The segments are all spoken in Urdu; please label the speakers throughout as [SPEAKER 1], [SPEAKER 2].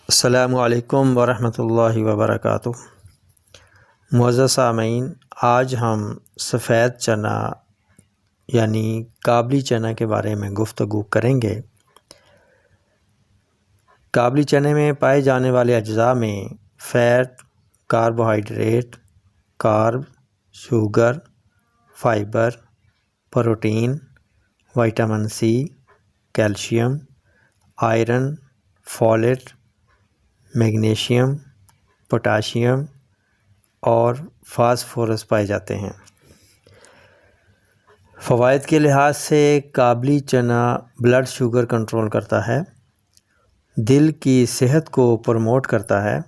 [SPEAKER 1] السلام علیکم ورحمۃ اللہ وبرکاتہ۔ معزز سامعین، آج ہم سفید چنا یعنی کابلی چنا کے بارے میں گفتگو کریں گے۔ کابلی چنے میں پائے جانے والے اجزاء میں fat, carbohydrate, carb, sugar, fibre, protein, vitamin C, calcium, iron, folate, magnesium, potassium اور فاسفورس پائے جاتے ہیں۔ فوائد کے لحاظ سے kabuli chana blood sugar control کرتا ہے، دل کی صحت کو پروموٹ کرتا ہے۔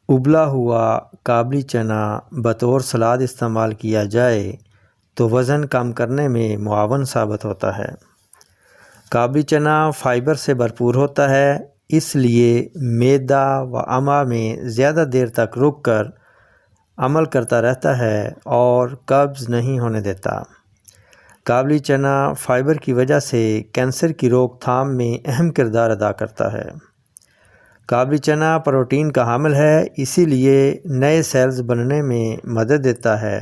[SPEAKER 1] ابلا ہوا کابلی چنا بطور سلاد استعمال کیا جائے تو وزن کم کرنے میں معاون ثابت ہوتا ہے۔ کابلی چنا فائبر سے بھرپور ہوتا ہے، اس لیے معدہ و امعاء میں زیادہ دیر تک رک کر عمل کرتا رہتا ہے اور قبض نہیں ہونے دیتا۔ کابلی چنا فائبر کی وجہ سے کینسر کی روک تھام میں اہم کردار ادا کرتا ہے۔ کابلی چنا پروٹین کا حامل ہے، اسی لیے نئے سیلز بننے میں مدد دیتا ہے،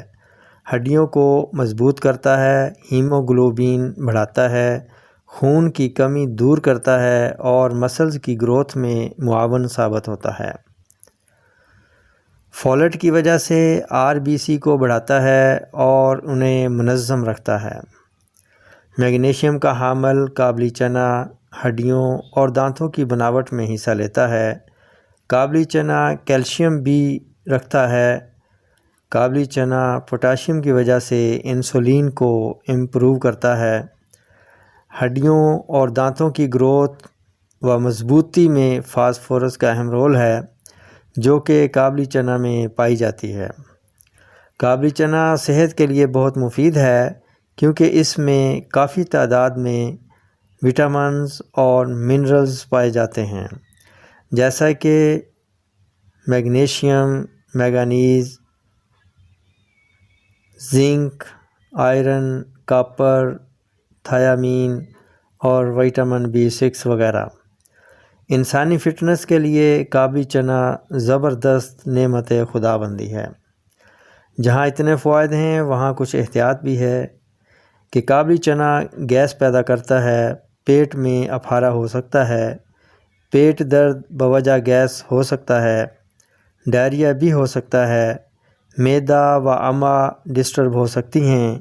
[SPEAKER 1] ہڈیوں کو مضبوط کرتا ہے، ہیموگلوبین بڑھاتا ہے، خون کی کمی دور کرتا ہے اور مسلز کی گروتھ میں معاون ثابت ہوتا ہے۔ فولیٹ کی وجہ سے RBC کو بڑھاتا ہے اور انہیں منظم رکھتا ہے۔ میگنیشیم کا حامل کابلی چنا ہڈیوں اور دانتوں کی بناوٹ میں حصہ لیتا ہے۔ کابلی چنا کیلشیم بھی رکھتا ہے۔ کابلی چنا پوٹاشیم کی وجہ سے انسولین کو امپروو کرتا ہے۔ ہڈیوں اور دانتوں کی گروتھ و مضبوطی میں فاسفورس کا اہم رول ہے، جو کہ کابلی چنا میں پائی جاتی ہے۔ کابلی چنا صحت کے لیے بہت مفید ہے کیونکہ اس میں کافی تعداد میں وٹامنز اور منرلز پائے جاتے ہیں، جیسا کہ magnesium, manganese, zinc, iron, copper, thiamine اور وٹامن B6 وغیرہ۔ انسانی فٹنس کے لیے کابلی چنا زبردست نعمت خداوندی ہے۔ جہاں اتنے فوائد ہیں وہاں کچھ احتیاط بھی ہے کہ کابلی چنا گیس پیدا کرتا ہے، پیٹ میں اپھارہ ہو سکتا ہے، پیٹ درد بوجہ گیس ہو سکتا ہے، ڈائریا بھی ہو سکتا ہے، معدہ و امعاء ڈسٹرب ہو سکتی ہیں۔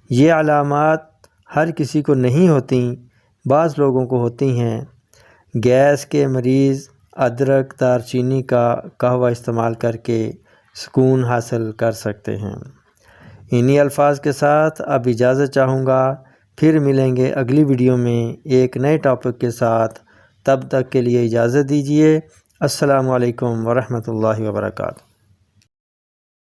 [SPEAKER 1] یہ علامات ہر کسی کو نہیں ہوتی، بعض لوگوں کو ہوتی ہیں۔ گیس کے مریض ادرک، دار چینی کا قہوہ استعمال کر کے سکون حاصل کر سکتے ہیں۔ انہی الفاظ کے ساتھ اب اجازت چاہوں گا، پھر ملیں گے اگلی ویڈیو میں ایک نئے ٹاپک کے ساتھ۔ تب تک کے لیے اجازت دیجیے۔ السلام علیکم ورحمۃ اللہ وبرکاتہ۔